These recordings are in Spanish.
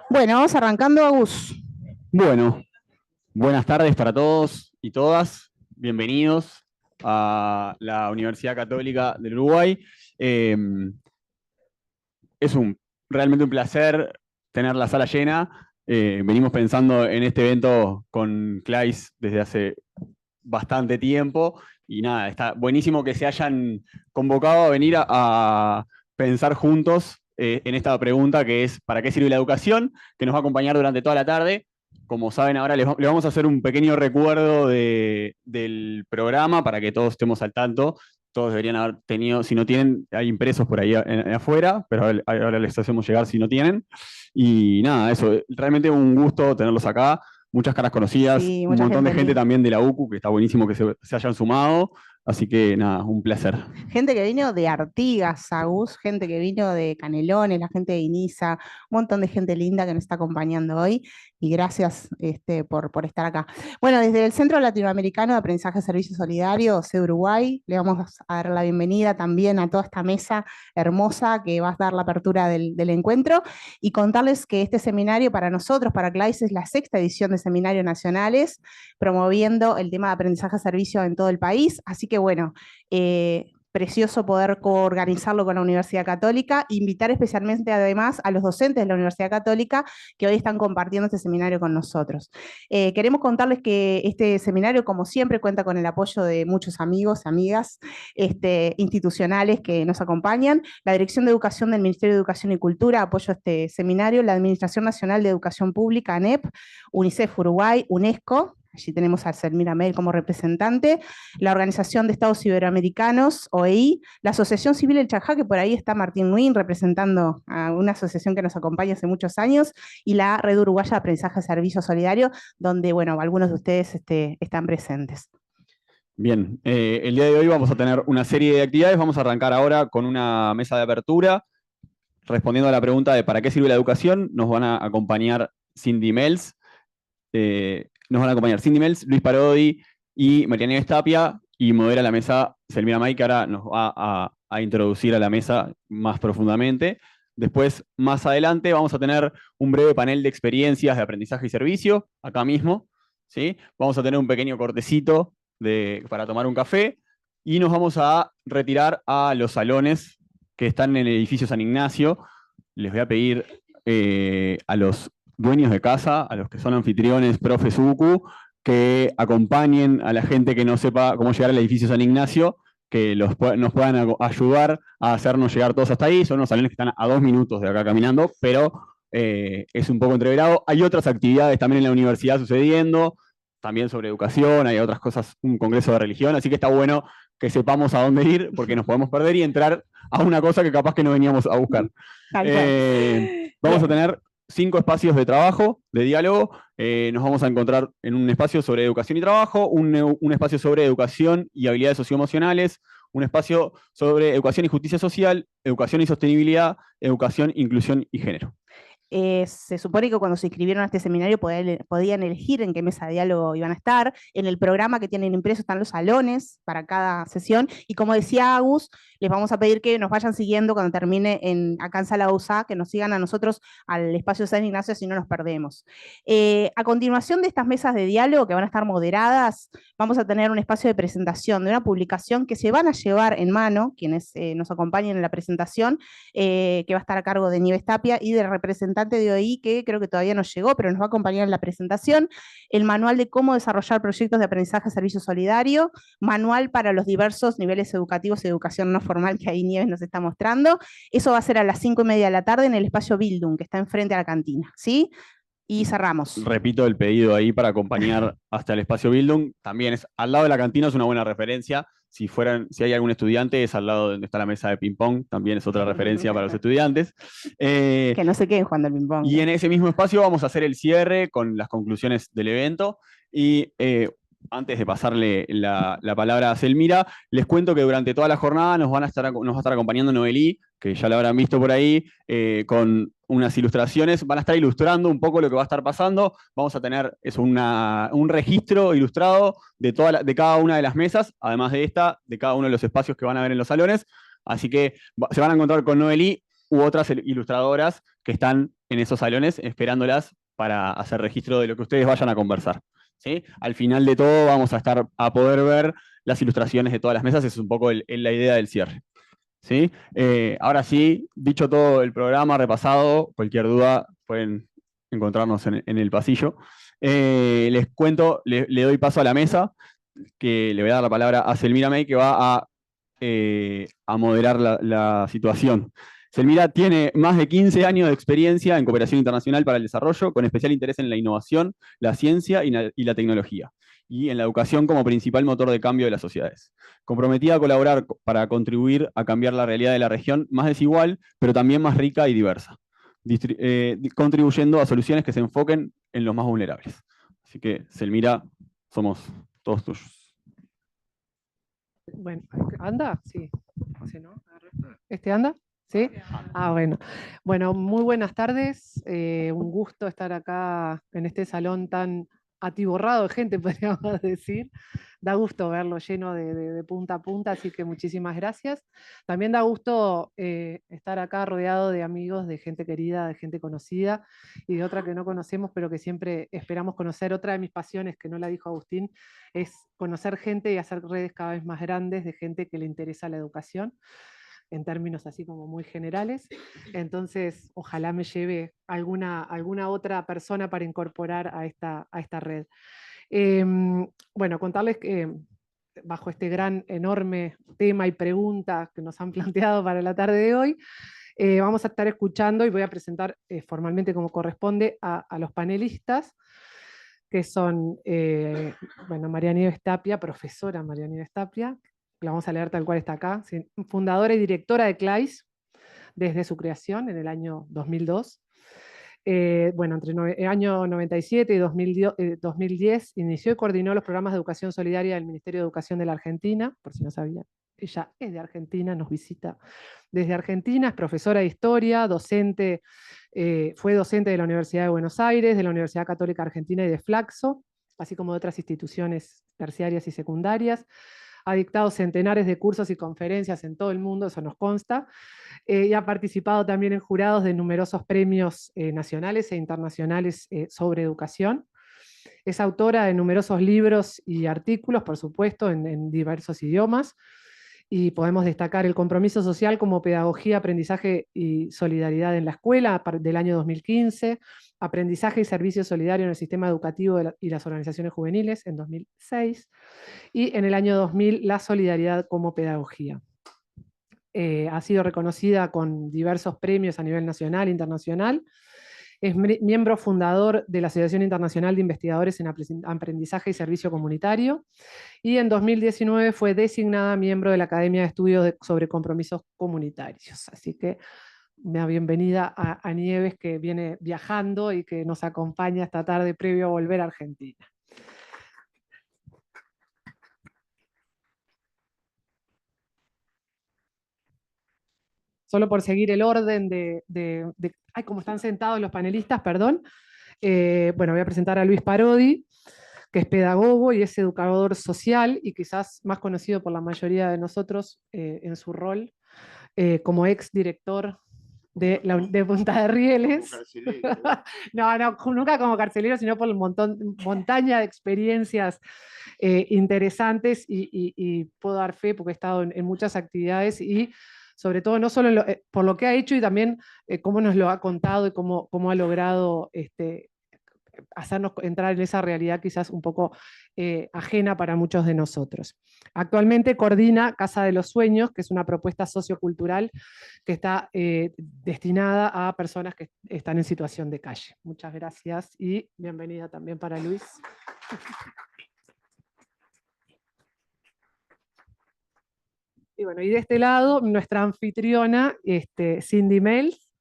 Bueno, vamos arrancando, Agus. Bueno, buenas tardes para todos y todas. Bienvenidos a la Universidad Católica del Uruguay. Es realmente un placer tener la sala llena. Venimos pensando en este evento con Clays desde hace bastante tiempo y nada, está buenísimo que se hayan convocado a venir a pensar juntos en esta pregunta que es ¿para qué sirve la educación? Que nos va a acompañar durante toda la tarde. Como saben, ahora les vamos a hacer un pequeño recuerdo del programa para que todos estemos al tanto. Todos deberían haber tenido, si no tienen, hay impresos por ahí afuera, pero ahora les hacemos llegar si no tienen. Y nada, eso, realmente un gusto tenerlos acá. Muchas caras conocidas, Sí, un mucha montón de gente gente linda. también de la UCU, que está buenísimo que se hayan sumado. Así que nada, un placer. Gente que vino de Artigas, Agus, gente que vino de Canelones, la gente de Iniza, un montón de gente linda que nos está acompañando hoy y gracias por estar acá. Bueno, desde el Centro Latinoamericano de Aprendizaje de Servicio Solidario, CE Uruguay, le vamos a dar la bienvenida también a toda esta mesa hermosa que va a dar la apertura del encuentro y contarles que este seminario para nosotros, para CLAIS, es la sexta edición de Seminarios Nacionales, promoviendo el tema de aprendizaje de servicio en todo el país. Así que bueno, precioso poder coorganizarlo con la Universidad Católica, invitar especialmente además a los docentes de la Universidad Católica que hoy están compartiendo este seminario con nosotros. Queremos contarles que este seminario, como siempre, cuenta con el apoyo de muchos amigos, amigas institucionales que nos acompañan. La Dirección de Educación del Ministerio de Educación y Cultura apoya este seminario, la Administración Nacional de Educación Pública, ANEP, UNICEF Uruguay, UNESCO. Allí tenemos a Selmira Mel como representante, la Organización de Estados Iberoamericanos, OEI, la Asociación Civil El Chajá, que por ahí está Martín Nguyen representando a una asociación que nos acompaña hace muchos años, y la Red Uruguaya de Aprendizaje de Servicio Solidario, donde, bueno, algunos de ustedes están presentes. Bien, el día de hoy vamos a tener una serie de actividades. Vamos a arrancar ahora con una mesa de apertura. Respondiendo a la pregunta de ¿para qué sirve la educación? Nos van a acompañar Cindy Mels, Luis Parodi y Mariana Nieves Tapia, y modera la mesa Selmira May, que ahora nos va a introducir a la mesa más profundamente. Después, más adelante, vamos a tener un breve panel de experiencias de aprendizaje y servicio, acá mismo, ¿sí? Vamos a tener un pequeño cortecito para tomar un café, y nos vamos a retirar a los salones que están en el edificio San Ignacio. Les voy a pedir a los dueños de casa, a los que son anfitriones, profes UCU, que acompañen a la gente que no sepa cómo llegar al edificio San Ignacio, que nos puedan ayudar a hacernos llegar todos hasta ahí. Son unos salones que están a 2 minutos de acá caminando, pero es un poco entreverado. Hay otras actividades también en la universidad sucediendo, también sobre educación, hay otras cosas, un congreso de religión, así que está bueno que sepamos a dónde ir, porque nos podemos perder y entrar a una cosa que capaz que no veníamos a buscar. Vamos a tener 5 espacios de trabajo, de diálogo. Nos vamos a encontrar en un espacio sobre educación y trabajo, un espacio sobre educación y habilidades socioemocionales, un espacio sobre educación y justicia social, educación y sostenibilidad, educación, inclusión y género. Se supone que cuando se inscribieron a este seminario podían elegir en qué mesa de diálogo iban a estar. En el programa que tienen impreso están los salones para cada sesión. Y como decía Agus, les vamos a pedir que nos vayan siguiendo cuando termine acá en Sala USA, que nos sigan a nosotros al espacio de San Ignacio, si no nos perdemos. A continuación de estas mesas de diálogo que van a estar moderadas, vamos a tener un espacio de presentación de una publicación que se van a llevar en mano, quienes nos acompañen en la presentación, que va a estar a cargo de Nieves Tapia y del representante de OEI, que creo que todavía no llegó, pero nos va a acompañar en la presentación, el manual de cómo desarrollar proyectos de aprendizaje servicio solidario, manual para los diversos niveles educativos y educación no formal que ahí Nieves nos está mostrando. Eso va a ser a las 5:30 de la tarde en el espacio Bildung, que está enfrente a la cantina, ¿sí? Y cerramos. Repito el pedido ahí para acompañar hasta el espacio Bildung. También es al lado de la cantina, es una buena referencia. Si hay algún estudiante, es al lado donde está la mesa de ping-pong, también es otra referencia para los estudiantes. Que no se queden jugando al ping-pong. Y en ese mismo espacio vamos a hacer el cierre con las conclusiones del evento. Y antes de pasarle la palabra a Selmira, les cuento que durante toda la jornada nos va a estar acompañando Noelí, que ya la habrán visto por ahí, con unas ilustraciones. Van a estar ilustrando un poco lo que va a estar pasando. Vamos a tener un registro ilustrado de cada una de las mesas, además de cada uno de los espacios que van a ver en los salones. Así que se van a encontrar con Noelí u otras ilustradoras que están en esos salones esperándolas para hacer registro de lo que ustedes vayan a conversar. ¿Sí? Al final de todo vamos a estar a poder ver las ilustraciones de todas las mesas, es un poco la idea del cierre. ¿Sí? Ahora sí, dicho todo el programa, repasado, cualquier duda pueden encontrarnos en el pasillo. Les cuento, le doy paso a la mesa, que le voy a dar la palabra a Selmira May, que va a moderar la situación. Selmira tiene más de 15 años de experiencia en cooperación internacional para el desarrollo, con especial interés en la innovación, la ciencia y la tecnología, y en la educación como principal motor de cambio de las sociedades. Comprometida a colaborar para contribuir a cambiar la realidad de la región más desigual, pero también más rica y diversa, contribuyendo a soluciones que se enfoquen en los más vulnerables. Así que, Selmira, somos todos tuyos. Bueno, ¿anda? Sí. ¿Sí, no? ¿Este anda? ¿Sí? Ah, bueno. Bueno, muy buenas tardes. Un gusto estar acá en este salón tan atiborrado de gente, podríamos decir. Da gusto verlo lleno de punta a punta, así que muchísimas gracias. También da gusto estar acá rodeado de amigos, de gente querida, de gente conocida y de otra que no conocemos, pero que siempre esperamos conocer. Otra de mis pasiones, que no la dijo Agustín, es conocer gente y hacer redes cada vez más grandes de gente que le interesa la educación, en términos así como muy generales. Entonces, ojalá me lleve alguna otra persona para incorporar a esta red. Bueno, contarles que bajo este gran, enorme tema y pregunta que nos han planteado para la tarde de hoy, vamos a estar escuchando y voy a presentar formalmente como corresponde a los panelistas, que son, bueno, María Nieves Tapia, profesora María Nieves Tapia, la vamos a leer tal cual está acá, fundadora y directora de CLAIS desde su creación en el año 2002. Bueno, entre el año 97 y 2010 inició y coordinó los programas de educación solidaria del Ministerio de Educación de la Argentina, por si no sabían. Ella es de Argentina, nos visita desde Argentina, es profesora de historia, docente, fue docente de la Universidad de Buenos Aires, de la Universidad Católica Argentina y de Flaxo, así como de otras instituciones terciarias y secundarias. Ha dictado centenares de cursos y conferencias en todo el mundo, eso nos consta, y ha participado también en jurados de numerosos premios nacionales e internacionales sobre educación. Es autora de numerosos libros y artículos, por supuesto, en diversos idiomas, y podemos destacar El compromiso social como pedagogía, aprendizaje y solidaridad en la escuela, del año 2015, Aprendizaje y servicio solidario en el sistema educativo y las organizaciones juveniles, en 2006, y en el año 2000, La solidaridad como pedagogía. Ha sido reconocida con diversos premios a nivel nacional e internacional. Es miembro fundador de la Asociación Internacional de Investigadores en Aprendizaje y Servicio Comunitario, y en 2019 fue designada miembro de la Academia de Estudios sobre Compromisos Comunitarios. Así que una bienvenida a Nieves, que viene viajando y que nos acompaña esta tarde previo a volver a Argentina. Solo por seguir el orden ay, como están sentados los panelistas, perdón. Bueno, voy a presentar a Luis Parodi, que es pedagogo y es educador social, y quizás más conocido por la mayoría de nosotros en su rol como ex director de Punta de Rieles. No, nunca como carcelero, sino por el montaña de experiencias interesantes, y puedo dar fe porque he estado en muchas actividades, y sobre todo no solo por lo que ha hecho, y también cómo nos lo ha contado y cómo ha logrado hacernos entrar en esa realidad quizás un poco ajena para muchos de nosotros. Actualmente coordina Casa de los Sueños, que es una propuesta sociocultural que está destinada a personas que están en situación de calle. Muchas gracias y bienvenida también para Luis. Y bueno, y de este lado, nuestra anfitriona, Cindy Mels.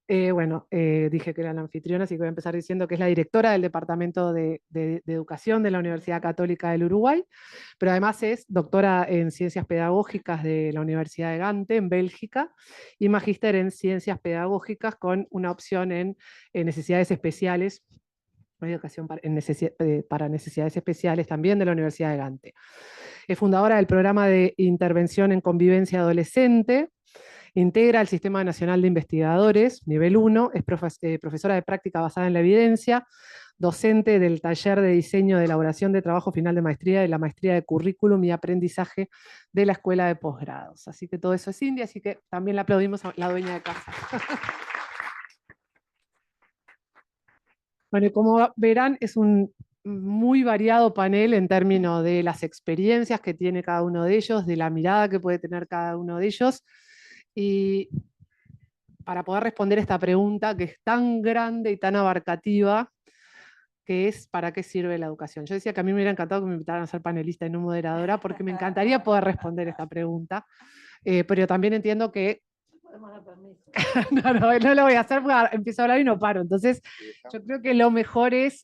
Dije que era la anfitriona, así que voy a empezar diciendo que es la directora del Departamento de Educación de la Universidad Católica del Uruguay, pero además es doctora en Ciencias Pedagógicas de la Universidad de Gante, en Bélgica, y magíster en Ciencias Pedagógicas con una opción en Necesidades Especiales, educación para necesidades especiales también de la Universidad de Gante. Es fundadora del programa de intervención en convivencia adolescente, Integra el Sistema Nacional de Investigadores, nivel 1, es profesora de práctica basada en la evidencia, docente del taller de diseño de elaboración de trabajo final de maestría y la maestría de currículum y aprendizaje de la Escuela de Posgrados. Así que todo eso es Cindy, así que también le aplaudimos a la dueña de casa. Bueno, y como verán, es un muy variado panel en términos de las experiencias que tiene cada uno de ellos, de la mirada que puede tener cada uno de ellos. Y para poder responder esta pregunta que es tan grande y tan abarcativa, que es ¿para qué sirve la educación? Yo decía que a mí me hubiera encantado que me invitaran a ser panelista y no moderadora, porque me encantaría poder responder esta pregunta, pero también entiendo que no lo voy a hacer porque empiezo a hablar y no paro. Entonces, yo creo que lo mejor es,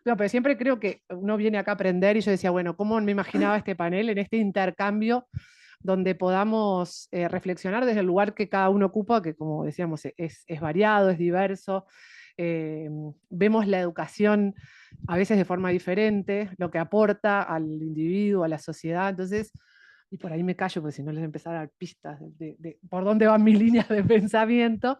no, pero siempre creo que uno viene acá a aprender y yo decía, bueno, ¿cómo me imaginaba este panel en este intercambio donde podamos reflexionar desde el lugar que cada uno ocupa, que como decíamos es variado, es diverso? Vemos la educación a veces de forma diferente, lo que aporta al individuo, a la sociedad. Entonces, y por ahí me callo porque si no les empezar a dar pistas de por dónde van mis líneas de pensamiento,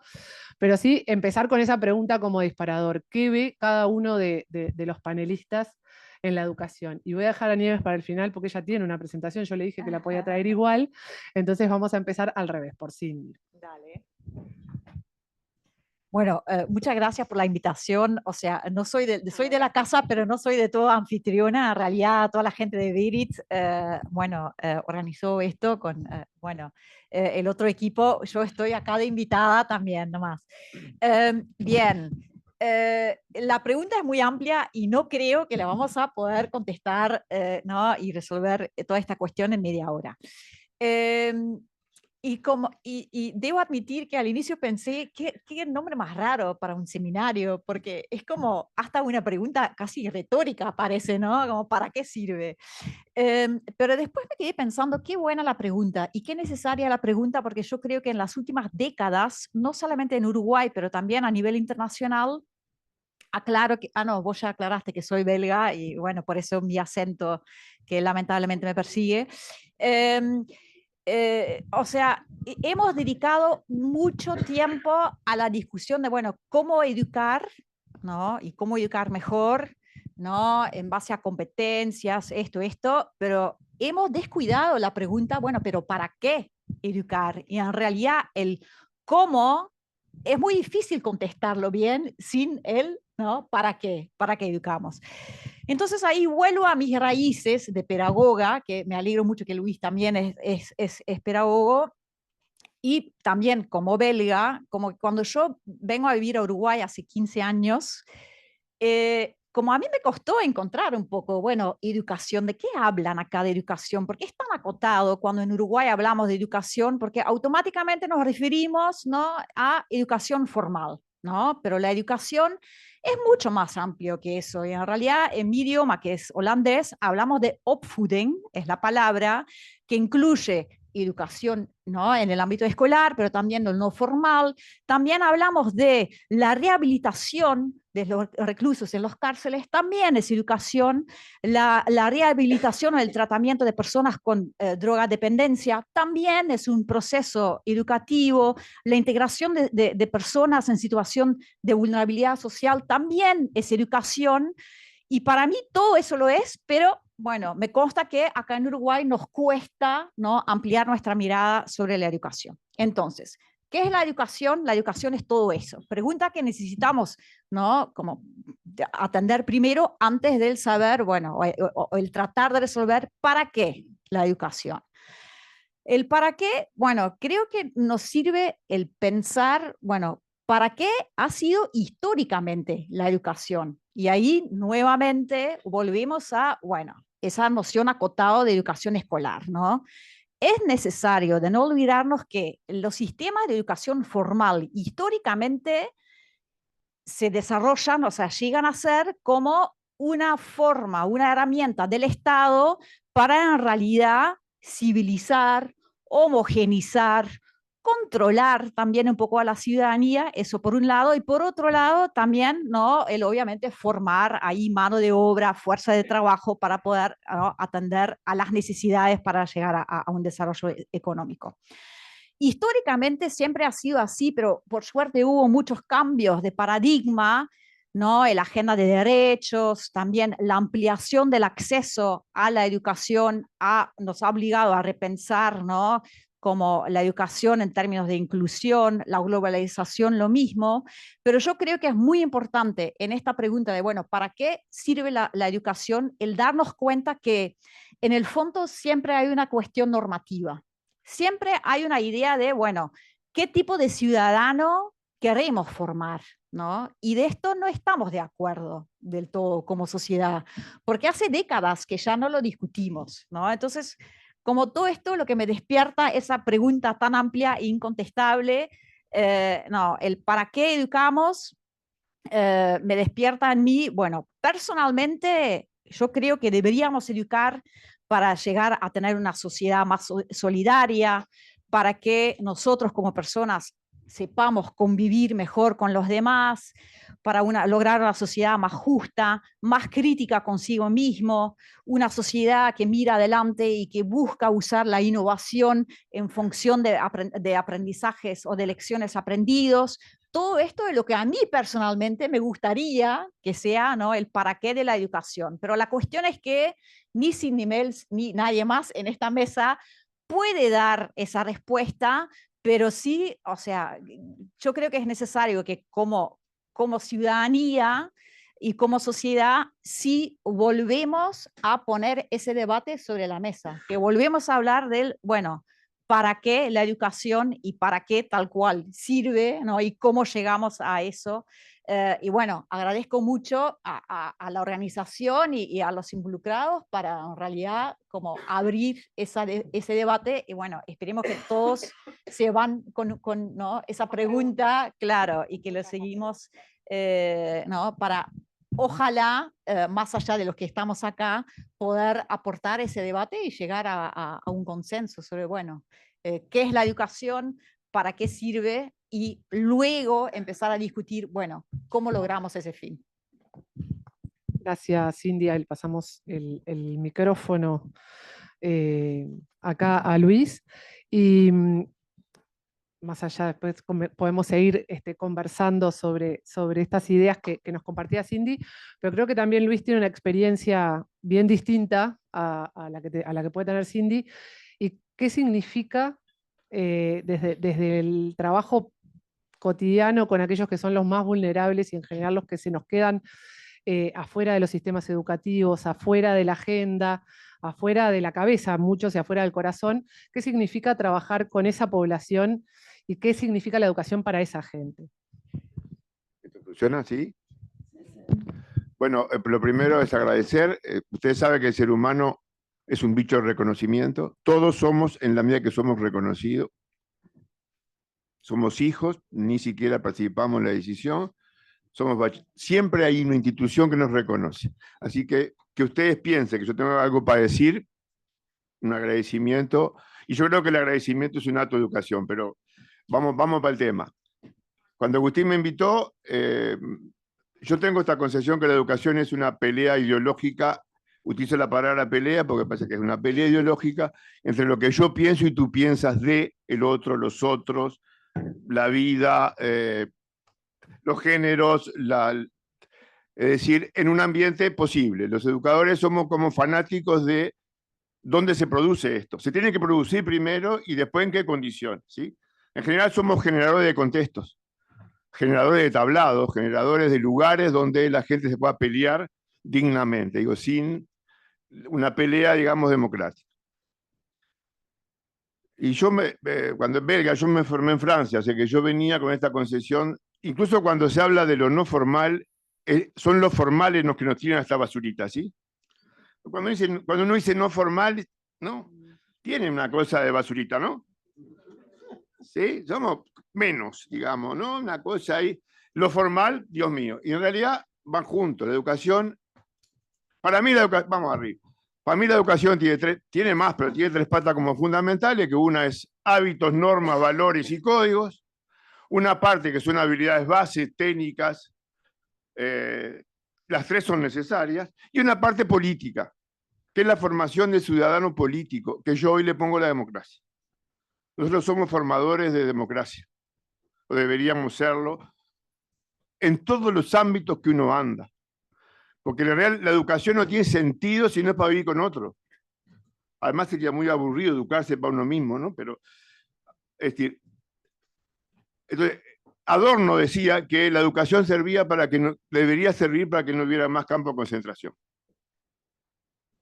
pero sí empezar con esa pregunta como disparador: ¿qué ve cada uno de los panelistas en la educación? Y voy a dejar a Nieves para el final porque ella tiene una presentación, yo le dije que la podía traer igual, entonces vamos a empezar al revés, por Cindy. Dale. Bueno, muchas gracias por la invitación. O sea, no soy soy de la casa, pero no soy de toda anfitriona. En realidad, toda la gente de Virit, organizó esto con, el otro equipo. Yo estoy acá de invitada también, nomás. Bien. La pregunta es muy amplia y no creo que la vamos a poder contestar, ¿no? Y resolver toda esta cuestión en media hora. Y debo admitir que al inicio pensé, ¿qué nombre más raro para un seminario? Porque es como hasta una pregunta casi retórica parece, ¿no? Como, ¿para qué sirve? Pero después me quedé pensando, qué buena la pregunta y qué necesaria la pregunta, porque yo creo que en las últimas décadas, no solamente en Uruguay, pero también a nivel internacional, aclaro que, no, vos ya aclaraste que soy belga y bueno, por eso mi acento que lamentablemente me persigue. O sea, hemos dedicado mucho tiempo a la discusión de, bueno, cómo educar, ¿no? Y cómo educar mejor, ¿no? En base a competencias, esto, pero hemos descuidado la pregunta, bueno, pero ¿para qué educar? Y en realidad el cómo es muy difícil contestarlo bien sin el, ¿no? ¿Para qué? ¿Para qué educamos? Entonces ahí vuelvo a mis raíces de pedagoga, que me alegro mucho que Luis también es pedagogo, y también como belga, como cuando yo vengo a vivir a Uruguay hace 15 años, como a mí me costó encontrar un poco, bueno, educación, ¿de qué hablan acá de educación? ¿Por qué es tan acotado cuando en Uruguay hablamos de educación? Porque automáticamente nos referimos, ¿no? A educación formal, ¿no? Pero la educación es mucho más amplio que eso. Y en realidad, en mi idioma, que es holandés, hablamos de opvoeding, es la palabra, que incluye educación, ¿no? En el ámbito escolar, pero también del no formal. También hablamos de la rehabilitación de los reclusos en las cárceles, también es educación. La rehabilitación o el tratamiento de personas con drogadependencia también es un proceso educativo. La integración de personas en situación de vulnerabilidad social también es educación. Y para mí todo eso lo es, pero bueno, me consta que acá en Uruguay nos cuesta, ¿no? Ampliar nuestra mirada sobre la educación. Entonces, ¿qué es la educación? La educación es todo eso. Pregunta que necesitamos, ¿no? Como atender primero antes del saber, bueno, o el tratar de resolver para qué la educación. El para qué, bueno, creo que nos sirve el pensar, bueno, ¿para qué ha sido históricamente la educación? Y ahí nuevamente volvemos a, bueno, esa noción acotada de educación escolar, ¿no? Es necesario de no olvidarnos que los sistemas de educación formal históricamente se desarrollan, o sea, llegan a ser como una forma, una herramienta del Estado para en realidad civilizar, homogenizar, controlar también un poco a la ciudadanía, eso por un lado, y por otro lado también, ¿no? El obviamente formar ahí mano de obra, fuerza de trabajo para poder, ¿no? Atender a las necesidades para llegar a un desarrollo económico. Históricamente siempre ha sido así, pero por suerte hubo muchos cambios de paradigma, ¿no? La agenda de derechos, también la ampliación del acceso a la educación nos ha obligado a repensar, ¿no? Como la educación en términos de inclusión, la globalización, lo mismo. Pero yo creo que es muy importante en esta pregunta de, bueno, ¿para qué sirve la educación? El darnos cuenta que en el fondo siempre hay una cuestión normativa. Siempre hay una idea de, bueno, ¿qué tipo de ciudadano queremos formar? ¿No? Y de esto no estamos de acuerdo del todo como sociedad, porque hace décadas que ya no lo discutimos, ¿no? Entonces, como todo esto, lo que me despierta esa pregunta tan amplia e incontestable, no, el para qué educamos, me despierta en mí, bueno, personalmente yo creo que deberíamos educar para llegar a tener una sociedad más solidaria, para que nosotros como personas sepamos convivir mejor con los demás, para lograr una sociedad más justa, más crítica consigo mismo, una sociedad que mira adelante y que busca usar la innovación en función de aprendizajes o de lecciones aprendidos. Todo esto es lo que a mí personalmente me gustaría que sea, ¿no? El para qué de la educación. Pero la cuestión es que ni Cindy Mels ni nadie más en esta mesa puede dar esa respuesta, pero sí, o sea, yo creo que es necesario que como ciudadanía y como sociedad, sí volvemos a poner ese debate sobre la mesa, que volvemos a hablar del, bueno, para qué la educación y para qué tal cual sirve, ¿no? Y cómo llegamos a eso. Y bueno, agradezco mucho a la organización y a los involucrados para en realidad como abrir ese debate y bueno, esperemos que todos se van con ¿no? esa pregunta, claro, y que lo seguimos, ¿no? Para ojalá, más allá de los que estamos acá, poder aportar ese debate y llegar a un consenso sobre, bueno, qué es la educación, para qué sirve y luego empezar a discutir, bueno, cómo logramos ese fin. Gracias, Cindy. Le pasamos el micrófono acá a Luis. Y más allá, después podemos seguir conversando sobre estas ideas que nos compartía Cindy, pero creo que también Luis tiene una experiencia bien distinta a la que puede tener Cindy. ¿Y qué significa desde el trabajo cotidiano con aquellos que son los más vulnerables y en general los que se nos quedan afuera de los sistemas educativos, afuera de la agenda, afuera de la cabeza, muchos y afuera del corazón? ¿Qué significa trabajar con esa población y qué significa la educación para esa gente? ¿Esto funciona así? Bueno, lo primero es agradecer. Ustedes saben que el ser humano es un bicho de reconocimiento. Todos somos en la medida que somos reconocidos. Somos hijos, ni siquiera participamos en la decisión. Siempre hay una institución que nos reconoce. Así que ustedes piensen que yo tengo algo para decir, un agradecimiento. Y yo creo que el agradecimiento es un acto de educación, pero vamos para el tema. Cuando Agustín me invitó, yo tengo esta concepción que la educación es una pelea ideológica. Utilizo la palabra pelea porque parece que es una pelea ideológica entre lo que yo pienso y tú piensas de el otro, los otros, la vida, los géneros, es decir, en un ambiente posible. Los educadores somos como fanáticos de dónde se produce esto. Se tiene que producir primero y después en qué condiciones, ¿sí? En general somos generadores de contextos, generadores de tablados, generadores de lugares donde la gente se pueda pelear dignamente, digo, sin una pelea, digamos, democrática. Y yo, cuando en belga, yo me formé en Francia, así que yo venía con esta concepción, incluso cuando se habla de lo no formal, son los formales los que nos tiran a esta basurita, ¿sí? Cuando uno dice no formal, ¿no? Tiene una cosa de basurita, ¿no? ¿Sí? Somos menos, digamos, ¿no? Una cosa ahí. Lo formal, Dios mío. Y en realidad van juntos. La educación, para mí la educación, vamos arriba. Para mí la educación tiene más, pero tiene tres patas como fundamentales, que una es hábitos, normas, valores y códigos. Una parte que son habilidades bases, técnicas, las tres son necesarias. Y una parte política, que es la formación de ciudadano político, que yo hoy le pongo la democracia. Nosotros somos formadores de democracia, o deberíamos serlo, en todos los ámbitos que uno anda. Porque en realidad la educación no tiene sentido si no es para vivir con otro. Además sería muy aburrido educarse para uno mismo, ¿no? Pero, es decir, entonces, Adorno decía que la educación servía para que no, debería servir para que no hubiera más campo de concentración.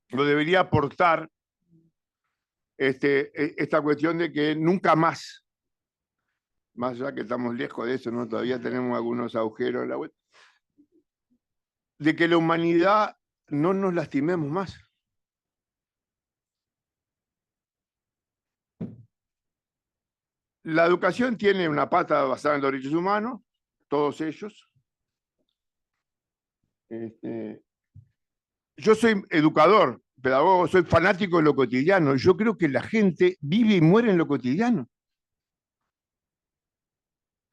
Lo debería aportar esta cuestión de que nunca más allá que estamos lejos de eso, ¿no? Todavía tenemos algunos agujeros en la web, de que la humanidad no nos lastimemos más. La educación tiene una pata basada en los derechos humanos, todos ellos. Yo soy educador, pedagogo, soy fanático de lo cotidiano. Yo creo que la gente vive y muere en lo cotidiano.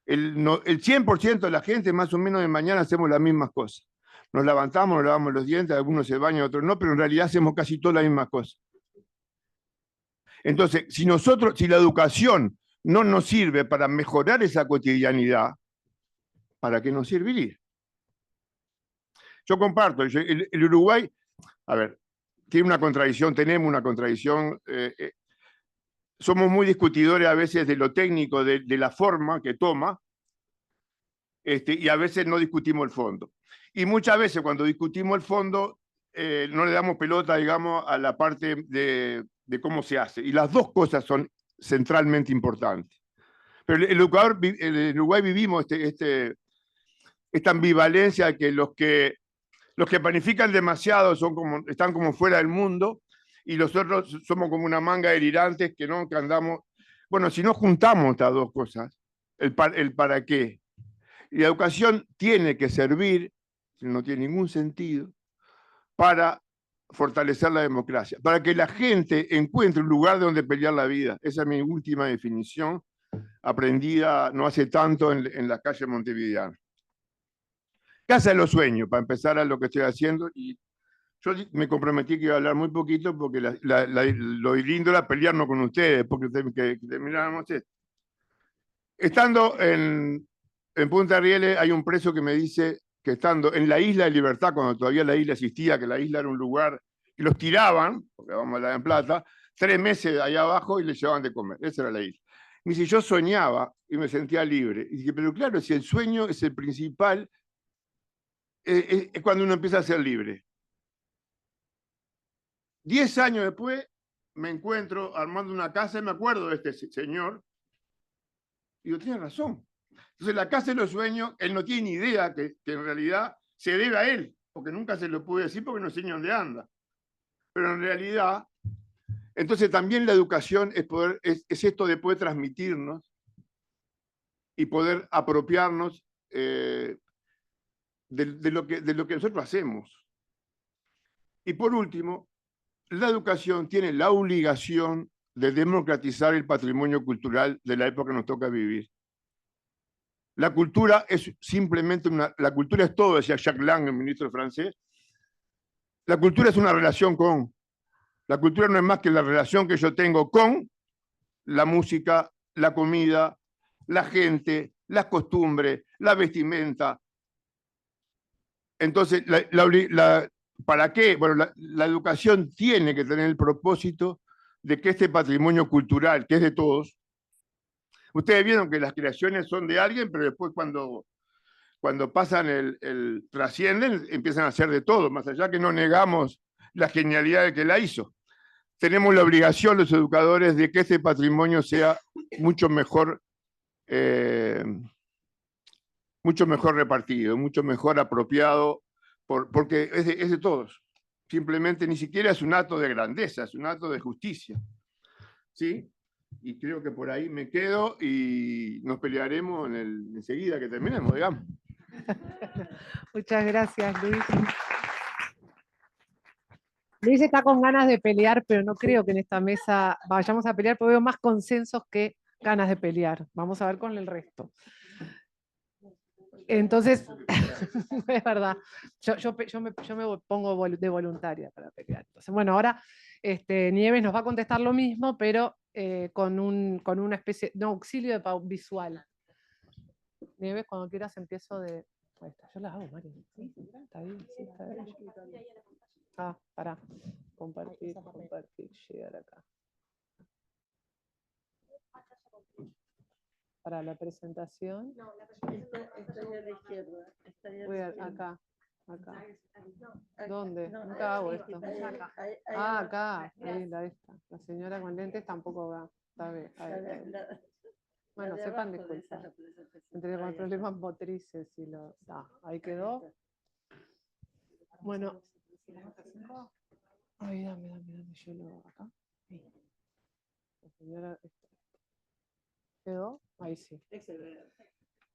El 100% de la gente, más o menos de mañana, hacemos las mismas cosas. Nos levantamos, nos lavamos los dientes, algunos se bañan, otros no, pero en realidad hacemos casi todas las mismas cosas. Entonces, si la educación no nos sirve para mejorar esa cotidianidad, ¿para qué nos serviría? Yo comparto, el Uruguay, a ver, tiene una contradicción, tenemos una contradicción. Somos muy discutidores a veces de lo técnico, de la forma que toma, y a veces no discutimos el fondo. Y muchas veces cuando discutimos el fondo, no le damos pelota, digamos, a la parte de cómo se hace. Y las dos cosas son centralmente importantes. Pero en Uruguay vivimos esta ambivalencia de que los que planifican demasiado están como fuera del mundo y los otros somos como una manga de delirantes que andamos. Bueno, si no juntamos estas dos cosas, el para qué. Y la educación tiene que servir, no tiene ningún sentido, para fortalecer la democracia, para que la gente encuentre un lugar donde pelear la vida. Esa es mi última definición, aprendida no hace tanto en la calle montevideana. Casa de los sueños, para empezar a lo que estoy haciendo, y yo me comprometí que iba a hablar muy poquito porque lo lindo era pelearnos con ustedes, porque que termináramos esto. Estando en Punta Rieles hay un preso que me dice que estando en la Isla de Libertad, cuando todavía la isla existía, que la isla era un lugar que los tiraban, porque vamos a hablar en plata, 3 meses allá abajo y les llevaban de comer. Esa era la isla. Me dice, yo soñaba y me sentía libre. Y dije, pero claro, si el sueño es el principal, es cuando uno empieza a ser libre. 10 años después me encuentro armando una casa y me acuerdo de este señor. Y digo, tiene razón. Entonces la casa de los sueños, él no tiene ni idea que en realidad se debe a él, porque nunca se lo pude decir porque no enseña dónde anda. Pero en realidad, entonces también la educación es esto de poder transmitirnos y poder apropiarnos de lo que nosotros hacemos. Y por último, la educación tiene la obligación de democratizar el patrimonio cultural de la época que nos toca vivir. La cultura es simplemente la cultura es todo, decía Jacques Lang, el ministro francés. La cultura es una relación con. La cultura no es más que la relación que yo tengo con la música, la comida, la gente, las costumbres, la vestimenta. Entonces, ¿para qué? Bueno, la educación tiene que tener el propósito de que este patrimonio cultural, que es de todos, ustedes vieron que las creaciones son de alguien, pero después cuando pasan trascienden, empiezan a ser de todo, más allá que no negamos la genialidad de que la hizo. Tenemos la obligación, los educadores, de que este patrimonio sea mucho mejor repartido, mucho mejor apropiado, porque es de todos. Simplemente ni siquiera es un acto de grandeza, es un acto de justicia. ¿Sí? Y creo que por ahí me quedo y nos pelearemos enseguida que terminemos, digamos. Muchas gracias, Luis. Luis está con ganas de pelear, pero no creo que en esta mesa vayamos a pelear, porque veo más consensos que ganas de pelear. Vamos a ver con el resto. Entonces, es verdad, yo me pongo de voluntaria para pelear. Entonces, bueno, ahora Nieves nos va a contestar lo mismo, pero con una especie de auxilio visual. Nieves, cuando quieras empiezo de... Ahí está, yo las hago, Mario. ¿Sí? Está bien, sí, está bien. Ah, pará. Compartir, llegar acá. Para la presentación. No, estoy a la izquierda. Voy acá. Acá. ¿Dónde? No, Nunca hago esto. Ahí Acá. Ahí esta. La señora con lentes tampoco va. Está bien. Bueno, sepan disculpar. Entre los problemas motrices y los... ahí quedó. Bueno. Ay, dame, yo lo hago acá. La señora... ¿Quedó? Ahí sí.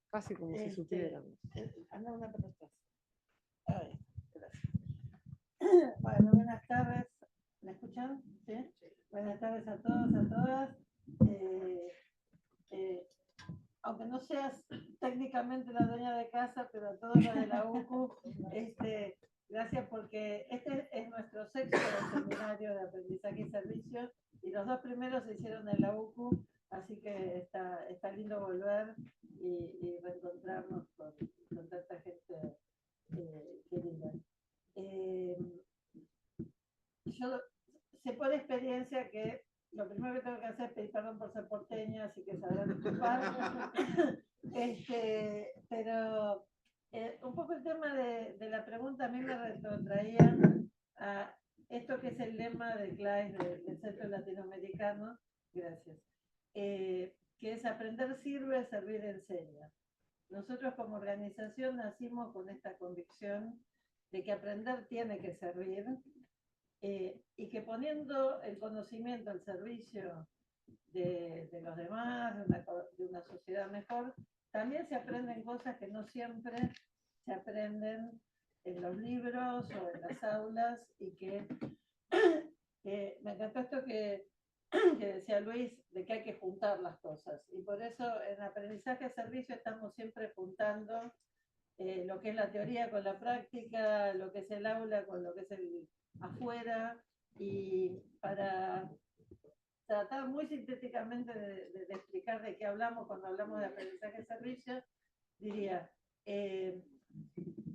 Casi como si supiéramos. Anda una para atrás. Ay, gracias. Bueno, buenas tardes. ¿Me escuchan? ¿Sí? Buenas tardes a todos, a todas. Aunque no seas técnicamente la dueña de casa, pero a todos los de la UCU, gracias porque este es nuestro sexto seminario de aprendizaje y servicios y los 2 primeros se hicieron en la UCU, así que está lindo volver y reencontrarnos con tanta gente querida. Yo sé por experiencia que lo primero que tengo que hacer es pedir perdón por ser porteña, así que sabrán disculpar. Pero un poco el tema de la pregunta a mí me retrotraía a esto que es el lema de CLAES del Centro Latinoamericano, gracias, que es aprender sirve, servir enseña. Nosotros como organización nacimos con esta convicción de que aprender tiene que servir, y que poniendo el conocimiento al servicio de los demás, de una sociedad mejor, también se aprenden cosas que no siempre se aprenden en los libros o en las aulas, y que me encantó esto que decía Luis, de que hay que juntar las cosas, y por eso en aprendizaje-servicio estamos siempre juntando lo que es la teoría con la práctica, lo que es el aula con lo que es el afuera, y para tratar muy sintéticamente de explicar de qué hablamos cuando hablamos de aprendizaje-servicio, diría, en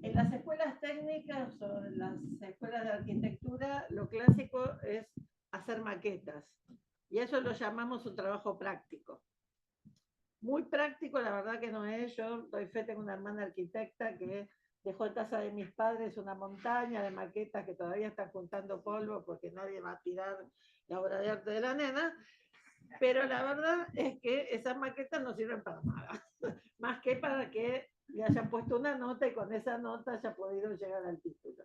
las escuelas técnicas o en las escuelas de arquitectura, lo clásico es hacer maquetas, y eso lo llamamos un trabajo práctico. Muy práctico, la verdad que no es. Yo doy fe, tengo una hermana arquitecta que dejó en casa de mis padres una montaña de maquetas que todavía están juntando polvo porque nadie va a tirar la obra de arte de la nena, pero la verdad es que esas maquetas no sirven para nada, más que para que le hayan puesto una nota y con esa nota haya podido llegar al título.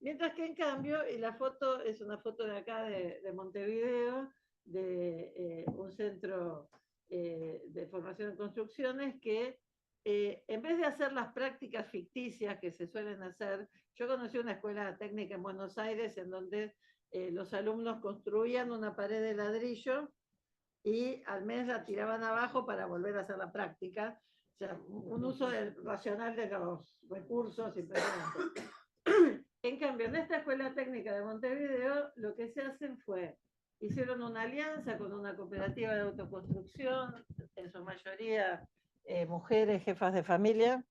Mientras que en cambio, y la foto es una foto de acá de Montevideo, de un centro de formación en construcciones, que en vez de hacer las prácticas ficticias que se suelen hacer, yo conocí una escuela técnica en Buenos Aires en donde los alumnos construían una pared de ladrillo y al mes la tiraban abajo para volver a hacer la práctica. O sea, un uso racional de los recursos impresionante. En cambio, en esta escuela técnica de Montevideo, lo que se hacen fue, hicieron una alianza con una cooperativa de autoconstrucción, en su mayoría mujeres, jefas de familia.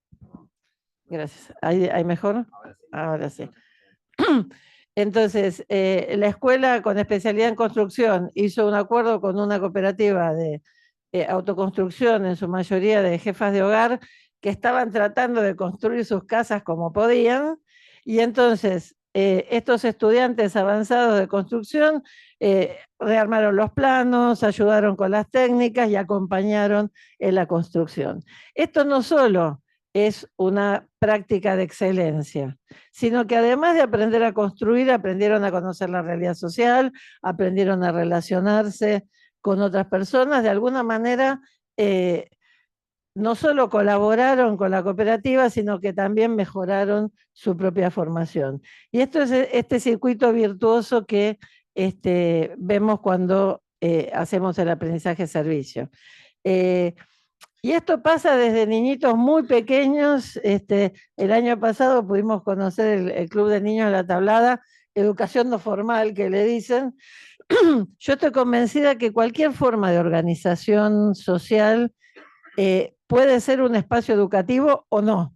Gracias. ¿Hay mejor? Ahora sí. Entonces, la escuela con especialidad en construcción hizo un acuerdo con una cooperativa de autoconstrucción, en su mayoría de jefas de hogar, que estaban tratando de construir sus casas como podían, y entonces estos estudiantes avanzados de construcción rearmaron los planos, ayudaron con las técnicas y acompañaron en la construcción. Esto no solo es una práctica de excelencia, sino que además de aprender a construir, aprendieron a conocer la realidad social, aprendieron a relacionarse con otras personas, de alguna manera no solo colaboraron con la cooperativa, sino que también mejoraron su propia formación. Y esto es este circuito virtuoso que vemos cuando hacemos el aprendizaje-servicio. Y esto pasa desde niñitos muy pequeños. El año pasado pudimos conocer el Club de Niños de la Tablada, educación no formal que le dicen, yo estoy convencida que cualquier forma de organización social puede ser un espacio educativo o no.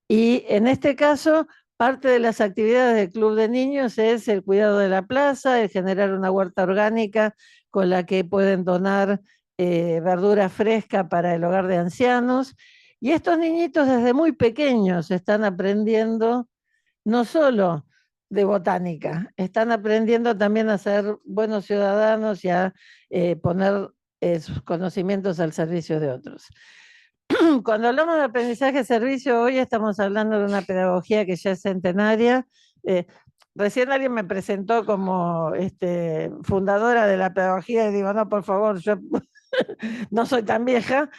Y en este caso, parte de las actividades del Club de Niños es el cuidado de la plaza, el generar una huerta orgánica con la que pueden donar verdura fresca para el hogar de ancianos. Y estos niñitos desde muy pequeños están aprendiendo no solo de botánica, están aprendiendo también a ser buenos ciudadanos y a poner sus conocimientos al servicio de otros. Cuando hablamos de aprendizaje-servicio, hoy estamos hablando de una pedagogía que ya es centenaria. Recién alguien me presentó como fundadora de la pedagogía y digo, no, por favor, yo no soy tan vieja.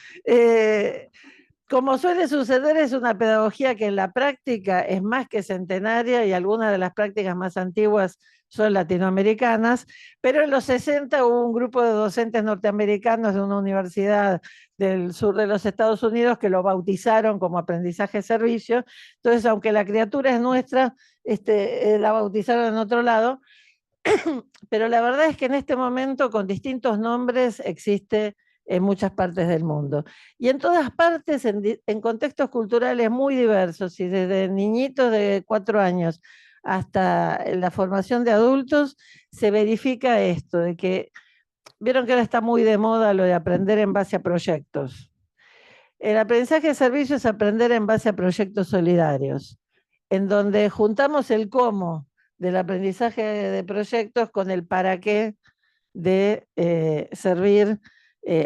Como suele suceder, es una pedagogía que en la práctica es más que centenaria y algunas de las prácticas más antiguas son latinoamericanas, pero en los 60 hubo un grupo de docentes norteamericanos de una universidad del sur de los Estados Unidos que lo bautizaron como aprendizaje-servicio. Entonces, aunque la criatura es nuestra, la bautizaron en otro lado, pero la verdad es que en este momento con distintos nombres existe en muchas partes del mundo. Y en todas partes, en contextos culturales muy diversos, y desde niñitos de 4 años hasta la formación de adultos, se verifica esto, de que, vieron que ahora está muy de moda lo de aprender en base a proyectos. El aprendizaje de servicio es aprender en base a proyectos solidarios, en donde juntamos el cómo del aprendizaje de proyectos con el para qué de servir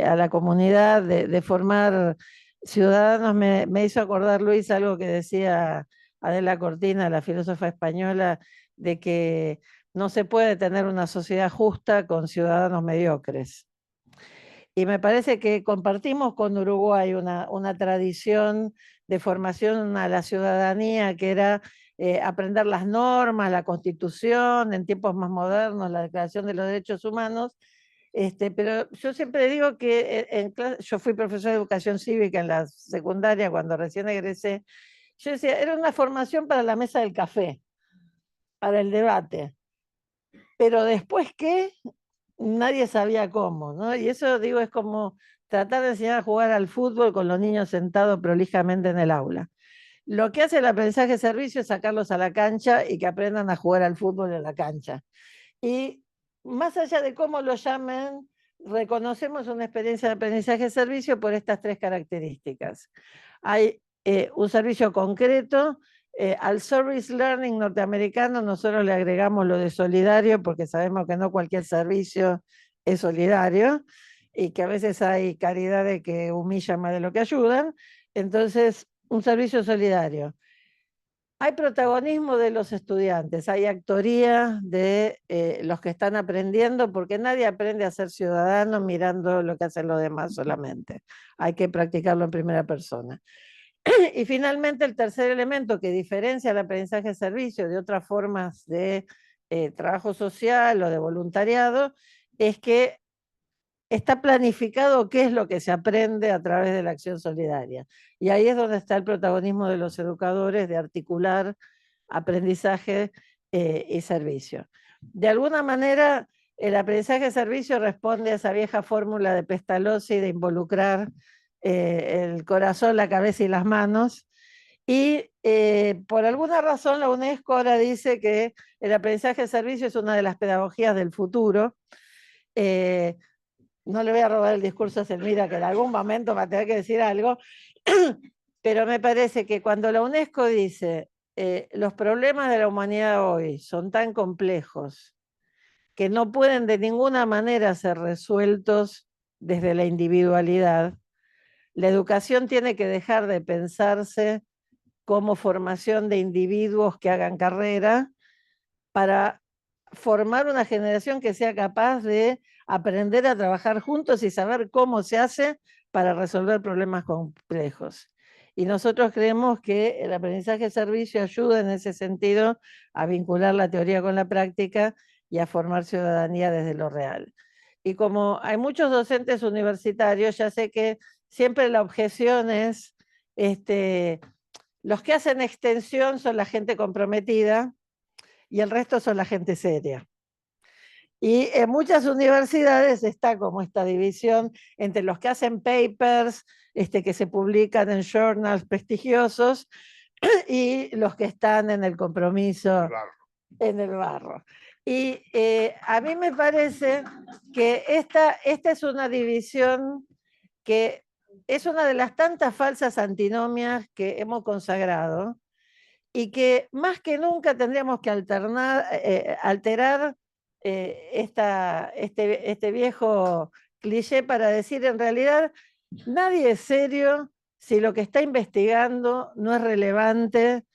a la comunidad, de formar ciudadanos. Me hizo acordar, Luis, algo que decía Adela Cortina, la filósofa española, de que no se puede tener una sociedad justa con ciudadanos mediocres. Y me parece que compartimos con Uruguay una tradición de formación a la ciudadanía que era aprender las normas, la Constitución, en tiempos más modernos, la Declaración de los Derechos Humanos. Pero yo siempre digo que yo fui profesora de educación cívica en la secundaria cuando recién egresé. Yo decía, era una formación para la mesa del café, para el debate. Pero después, ¿qué? Nadie sabía cómo, ¿no? Y eso, digo, es como tratar de enseñar a jugar al fútbol con los niños sentados prolijamente en el aula. Lo que hace el aprendizaje de servicio es sacarlos a la cancha y que aprendan a jugar al fútbol en la cancha. Y más allá de cómo lo llamen, reconocemos una experiencia de aprendizaje de servicio por estas 3 características. Hay un servicio concreto. Al service learning norteamericano nosotros le agregamos lo de solidario porque sabemos que no cualquier servicio es solidario y que a veces hay caridades que humillan más de lo que ayudan. Entonces, un servicio solidario. Hay protagonismo de los estudiantes, hay actoría de los que están aprendiendo, porque nadie aprende a ser ciudadano mirando lo que hacen los demás solamente. Hay que practicarlo en primera persona. Y finalmente, el tercer elemento que diferencia el aprendizaje de servicio de otras formas de trabajo social o de voluntariado es que está planificado qué es lo que se aprende a través de la acción solidaria. Y ahí es donde está el protagonismo de los educadores de articular aprendizaje y servicio. De alguna manera, el aprendizaje de servicio responde a esa vieja fórmula de Pestalozzi de involucrar el corazón, la cabeza y las manos. Y por alguna razón la UNESCO ahora dice que el aprendizaje de servicio es una de las pedagogías del futuro. No le voy a robar el discurso a Selmira, que en algún momento va a tener que decir algo, pero me parece que cuando la UNESCO dice los problemas de la humanidad hoy son tan complejos que no pueden de ninguna manera ser resueltos desde la individualidad, la educación tiene que dejar de pensarse como formación de individuos que hagan carrera para formar una generación que sea capaz de aprender a trabajar juntos y saber cómo se hace para resolver problemas complejos. Y nosotros creemos que el aprendizaje de servicio ayuda en ese sentido a vincular la teoría con la práctica y a formar ciudadanía desde lo real. Y como hay muchos docentes universitarios, ya sé que siempre la objeción es, los que hacen extensión son la gente comprometida, y el resto son la gente seria. Y en muchas universidades está como esta división entre los que hacen papers que se publican en journals prestigiosos y los que están en el compromiso, en el barro. Y a mí me parece que esta es una división que es una de las tantas falsas antinomias que hemos consagrado y que más que nunca tendríamos que alterar este viejo cliché para decir en realidad nadie es serio si lo que está investigando no es relevante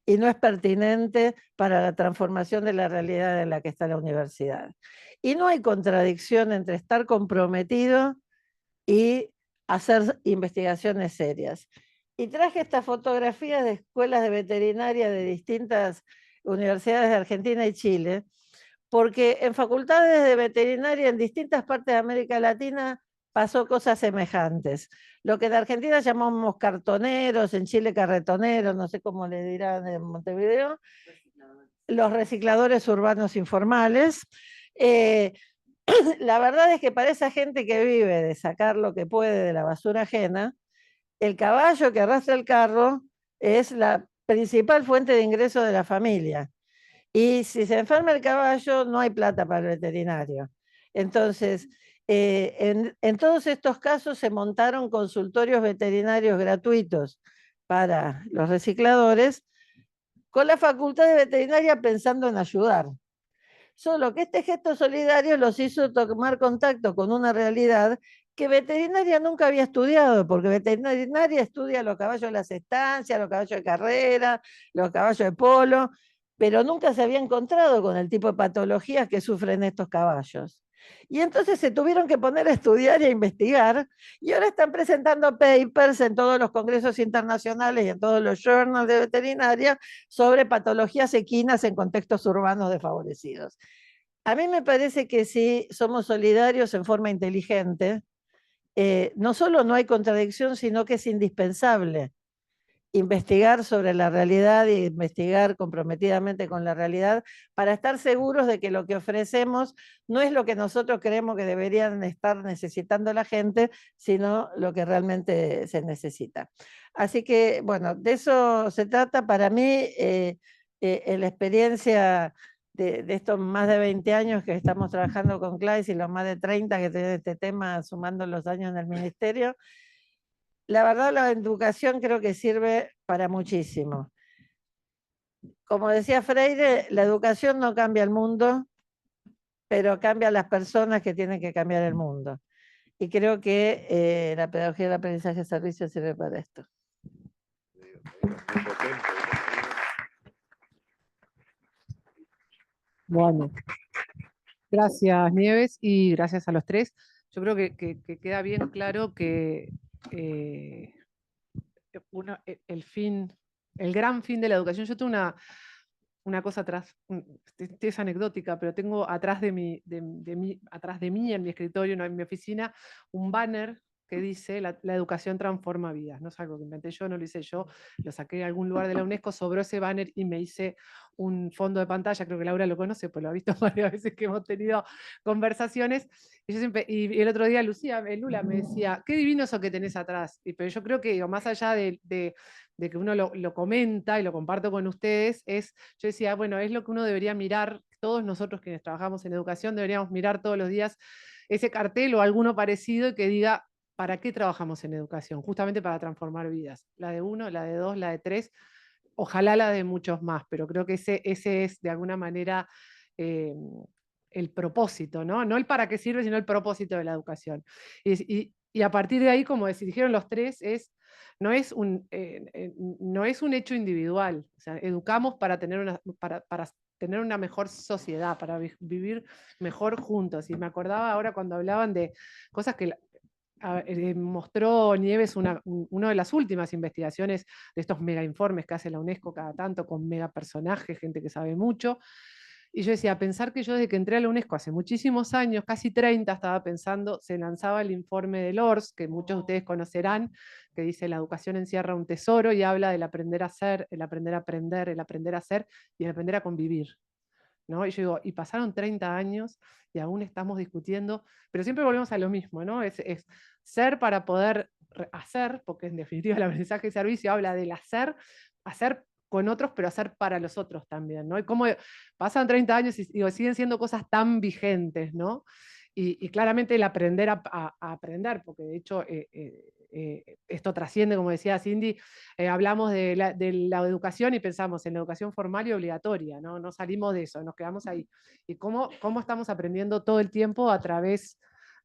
y no es pertinente para la transformación de la realidad en la que está la universidad. Y no hay contradicción entre estar comprometido y hacer investigaciones serias. Y traje estas fotografías de escuelas de veterinaria de distintas universidades de Argentina y Chile, porque en facultades de veterinaria en distintas partes de América Latina pasó cosas semejantes. Lo que en Argentina llamamos cartoneros, en Chile carretoneros, no sé cómo le dirán en Montevideo, los recicladores urbanos informales. La verdad es que para esa gente que vive de sacar lo que puede de la basura ajena, el caballo que arrastra el carro es la principal fuente de ingreso de la familia. Y si se enferma el caballo, no hay plata para el veterinario. Entonces, en todos estos casos se montaron consultorios veterinarios gratuitos para los recicladores, con la facultad de veterinaria pensando en ayudar. Solo que este gesto solidario los hizo tomar contacto con una realidad que veterinaria nunca había estudiado, porque veterinaria estudia los caballos de las estancias, los caballos de carrera, los caballos de polo, pero nunca se había encontrado con el tipo de patologías que sufren estos caballos. Y entonces se tuvieron que poner a estudiar y a investigar, y ahora están presentando papers en todos los congresos internacionales y en todos los journals de veterinaria sobre patologías equinas en contextos urbanos desfavorecidos. A mí me parece que si somos solidarios en forma inteligente, no solo no hay contradicción, sino que es indispensable investigar sobre la realidad e investigar comprometidamente con la realidad para estar seguros de que lo que ofrecemos no es lo que nosotros creemos que deberían estar necesitando la gente, sino lo que realmente se necesita. Así que, bueno, de eso se trata. Para mí, en la experiencia de estos más de 20 años que estamos trabajando con CLAES y los más de 30 que tienen este tema sumando los años en el ministerio, la verdad la educación creo que sirve para muchísimo. Como decía Freire, la educación no cambia el mundo, pero cambia a las personas que tienen que cambiar el mundo. Y creo que la pedagogía del aprendizaje de servicio sirve para esto. Bueno, gracias Nieves y gracias a los tres. Yo creo que queda bien claro que el gran fin de la educación, yo tengo una cosa atrás, es anecdótica, pero tengo atrás de mí en mi escritorio, en mi oficina, un banner que dice la educación transforma vidas. No es algo que inventé yo, no lo hice yo, lo saqué de algún lugar de la UNESCO, sobró ese banner y me hice un fondo de pantalla, creo que Laura lo conoce, pues lo ha visto varias veces que hemos tenido conversaciones, y el otro día Lula me decía, qué divino eso que tenés atrás, pero yo creo que más allá de que uno lo comenta y lo comparto con ustedes, yo decía, bueno, es lo que uno debería mirar, todos nosotros quienes trabajamos en educación deberíamos mirar todos los días ese cartel o alguno parecido que diga, ¿para qué trabajamos en educación? Justamente para transformar vidas, la de 1, la de 2, la de 3, ojalá la de muchos más, pero creo que ese es de alguna manera el propósito, ¿no? No el para qué sirve, sino el propósito de la educación. Y a partir de ahí, como dijeron los tres, no es un hecho individual. O sea, educamos para tener una mejor sociedad, para vivir mejor juntos. Y me acordaba ahora cuando hablaban de cosas que mostró Nieves una de las últimas investigaciones de estos mega informes que hace la UNESCO cada tanto con mega personajes, gente que sabe mucho. Y yo decía, pensar que yo desde que entré a la UNESCO hace muchísimos años, casi 30, estaba pensando, se lanzaba el informe del ORS, que muchos de ustedes conocerán, que dice la educación encierra un tesoro y habla del aprender a ser, el aprender a aprender, el aprender a ser y el aprender a convivir. ¿no? Y yo digo, y pasaron 30 años y aún estamos discutiendo, pero siempre volvemos a lo mismo, ¿no? Es ser para poder hacer, porque en definitiva el aprendizaje y servicio habla del hacer con otros, pero hacer para los otros también, ¿no? Y cómo pasan 30 años y digo, siguen siendo cosas tan vigentes, ¿no? Y claramente el aprender a aprender, porque de hecho esto trasciende, como decía Cindy, hablamos de la educación y pensamos en la educación formal y obligatoria, ¿no? No salimos de eso, nos quedamos ahí. Y cómo estamos aprendiendo todo el tiempo a través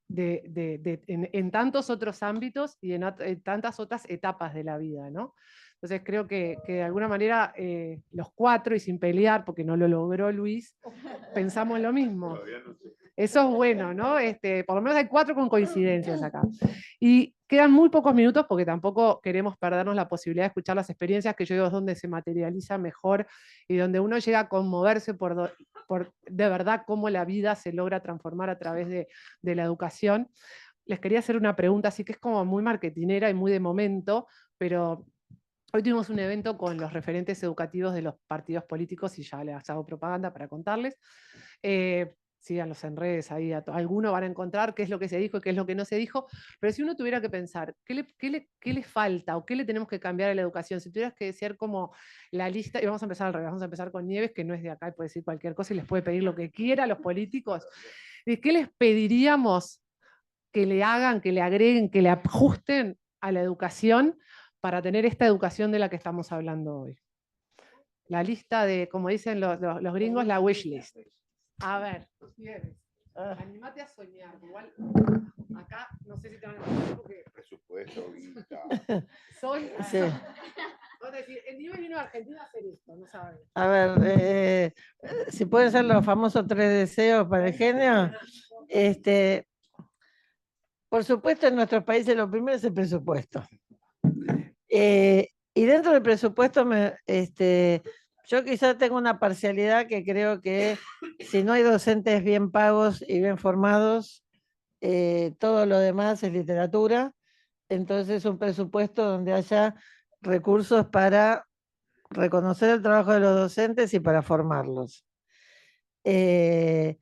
en tantos otros ámbitos y en tantas otras etapas de la vida, ¿no? Entonces creo que de alguna manera los cuatro, y sin pelear, porque no lo logró Luis, pensamos lo mismo. Eso es bueno, ¿no? Por lo menos hay 4 con coincidencias acá. Y quedan muy pocos minutos porque tampoco queremos perdernos la posibilidad de escuchar las experiencias, que yo digo es donde se materializa mejor y donde uno llega a conmoverse por de verdad cómo la vida se logra transformar a través de la educación. Les quería hacer una pregunta, así que es como muy marketinera y muy de momento, pero hoy tuvimos un evento con los referentes educativos de los partidos políticos y ya les hago propaganda para contarles. Síganlos en redes, ahí alguno van a encontrar qué es lo que se dijo y qué es lo que no se dijo, pero si uno tuviera que pensar, ¿qué le falta o qué le tenemos que cambiar a la educación? Si tuvieras que decir como la lista, y vamos a empezar al revés, vamos a empezar con Nieves, que no es de acá y puede decir cualquier cosa y les puede pedir lo que quiera a los políticos, ¿de qué les pediríamos que le hagan, que le agreguen, que le ajusten a la educación para tener esta educación de la que estamos hablando hoy? La lista de, como dicen los gringos, la wish list. A ver, animate a soñar. Igual acá no sé si te van a entender porque. Presupuesto, guita. Son. Sí. Vamos a decir, el nivel vino a Argentina a hacer esto, no saben. A ver, si pueden ser los famosos 3 deseos para el genio. Por supuesto, en nuestros países lo primero es el presupuesto. Y dentro del presupuesto, yo quizás tengo una parcialidad que creo que si no hay docentes bien pagos y bien formados, todo lo demás es literatura. Entonces, un presupuesto donde haya recursos para reconocer el trabajo de los docentes y para formarlos. Y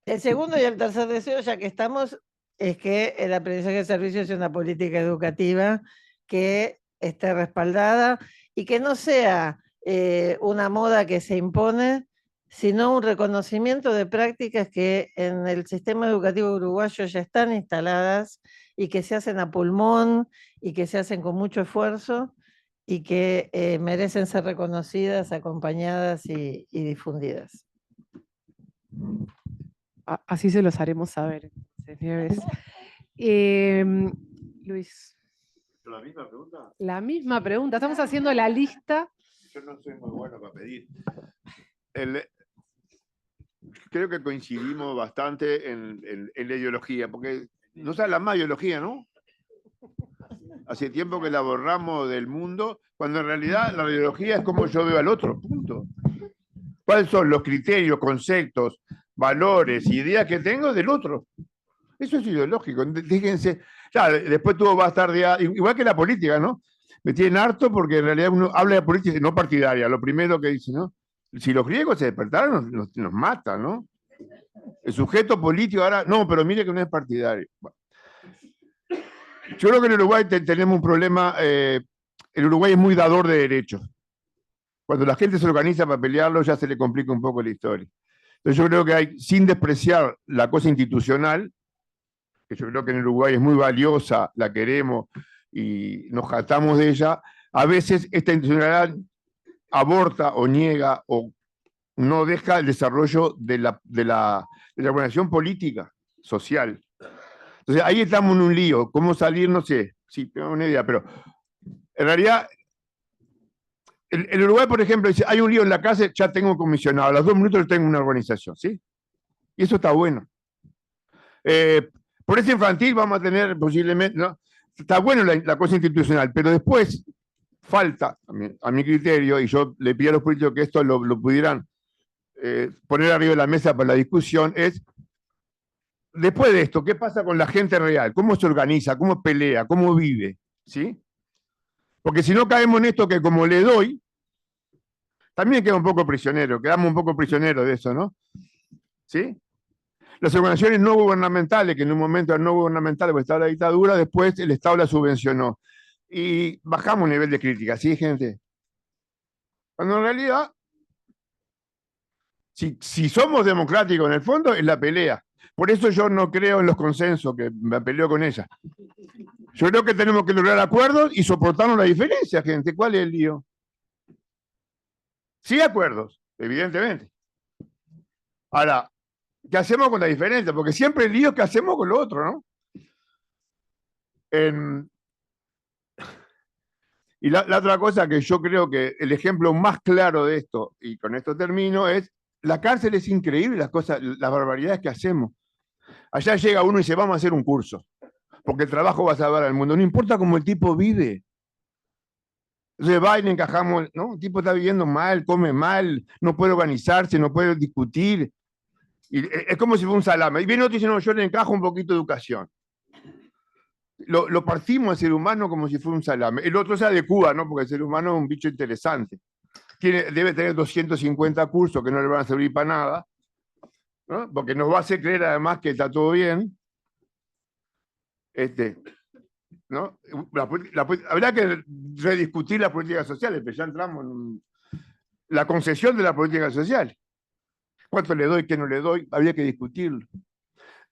el segundo y el tercer deseo, ya que estamos, es que el aprendizaje de servicio sea una política educativa que esté respaldada y que no sea una moda que se impone, sino un reconocimiento de prácticas que en el sistema educativo uruguayo ya están instaladas y que se hacen a pulmón y que se hacen con mucho esfuerzo y que merecen ser reconocidas, acompañadas y difundidas. Así se los haremos saber, Nieves. Luis. ¿La misma pregunta? La misma pregunta. Estamos haciendo la lista. Yo no soy muy bueno para pedir. Creo que coincidimos bastante en la ideología, porque no se habla más de ideología, ¿no? Hace tiempo que la borramos del mundo, cuando en realidad la ideología es como yo veo al otro, punto. ¿Cuáles son los criterios, conceptos, valores, ideas que tengo del otro? Eso es ideológico. Fíjense, claro, después todo va a estar igual que la política, ¿no? Me tienen harto porque en realidad uno habla de política no partidaria, lo primero que dice, ¿no? Si los griegos se despertaron, nos matan, ¿no? El sujeto político ahora, no, pero mire que no es partidario. Bueno. Yo creo que en Uruguay tenemos un problema, el Uruguay es muy dador de derechos. Cuando la gente se organiza para pelearlo, ya se le complica un poco la historia. Entonces yo creo que hay, sin despreciar la cosa institucional, que yo creo que en Uruguay es muy valiosa, la queremos y nos jactamos de ella, a veces esta institucionalidad aborta o niega o no deja el desarrollo de la organización política, social. Entonces ahí estamos en un lío. ¿Cómo salir? No sé. Sí, tengo una idea, pero en realidad el Uruguay, por ejemplo, dice, hay un lío en la casa, ya tengo un comisionado, a los 2 minutos tengo una organización, ¿sí? Y eso está bueno. Por ese infantil vamos a tener posiblemente, ¿no? Está bueno la cosa institucional, pero después falta, a mi criterio, y yo le pido a los políticos que esto lo pudieran poner arriba de la mesa para la discusión, es, después de esto, ¿qué pasa con la gente real? ¿Cómo se organiza? ¿Cómo pelea? ¿Cómo vive? ¿Sí? Porque si no caemos en esto que como le doy, También queda un poco prisionero, quedamos un poco prisioneros de eso, ¿no? ¿Sí? Las organizaciones no gubernamentales, que en un momento eran no gubernamentales porque estaba la dictadura, después el Estado las subvencionó. Y bajamos el nivel de crítica, ¿sí, gente? Cuando en realidad, si somos democráticos en el fondo, es la pelea. Por eso yo no creo en los consensos, que me peleo con ella. Yo creo que tenemos que lograr acuerdos y soportarnos la diferencia, gente. ¿Cuál es el lío? Sí, acuerdos, evidentemente. Ahora, ¿qué hacemos con la diferencia? Porque siempre el lío es que hacemos con lo otro, ¿no? Y la otra cosa que yo creo que el ejemplo más claro de esto, y con esto termino, es la cárcel es increíble, las cosas, las barbaridades que hacemos. Allá llega uno y dice, vamos a hacer un curso, porque el trabajo va a salvar al mundo. No importa cómo el tipo vive. Entonces va y le encajamos, ¿no? El tipo está viviendo mal, come mal, no puede organizarse, no puede discutir. Y es como si fuera un salame. Y viene otro y dice, no, yo le encajo un poquito de educación. Lo partimos al ser humano como si fuera un salame. El otro se adecua, ¿no? Porque el ser humano es un bicho interesante. Debe tener 250 cursos que no le van a servir para nada, ¿no? Porque nos va a hacer creer además que está todo bien. ¿No? Habrá que rediscutir las políticas sociales, pero ya entramos en la concesión de la política social. ¿Cuánto le doy, qué no le doy? Habría que discutirlo.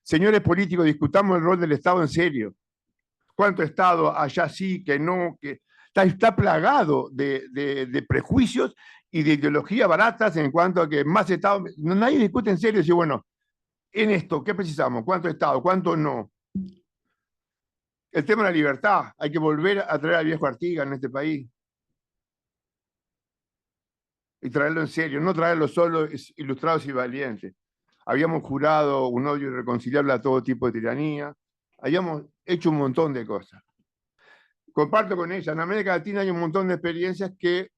Señores políticos, discutamos el rol del Estado en serio. ¿Cuánto Estado allá sí, que no? Que está plagado de prejuicios y de ideologías baratas en cuanto a que más Estado... Nadie discute en serio y dice, bueno, en esto, ¿qué precisamos? ¿Cuánto Estado? ¿Cuánto no? El tema de la libertad. Hay que volver a traer al viejo Artigas en este país. Y traerlo en serio, no traerlo solo ilustrados y valientes. Habíamos jurado un odio irreconciliable a todo tipo de tiranía. Habíamos hecho un montón de cosas. Comparto con ella, en América Latina hay un montón de experiencias que,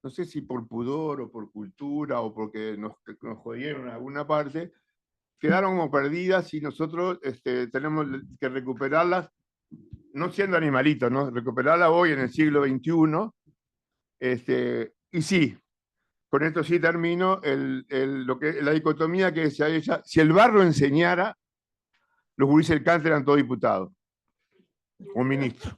no sé si por pudor o por cultura o porque nos jodieron en alguna parte, quedaron como perdidas y nosotros tenemos que recuperarlas, no siendo animalitos, ¿no? Recuperarlas hoy en el siglo XXI. Y sí, con esto sí termino, la dicotomía que decía ella, si el barro enseñara, los gurises del cáncer eran todos diputados o ministros.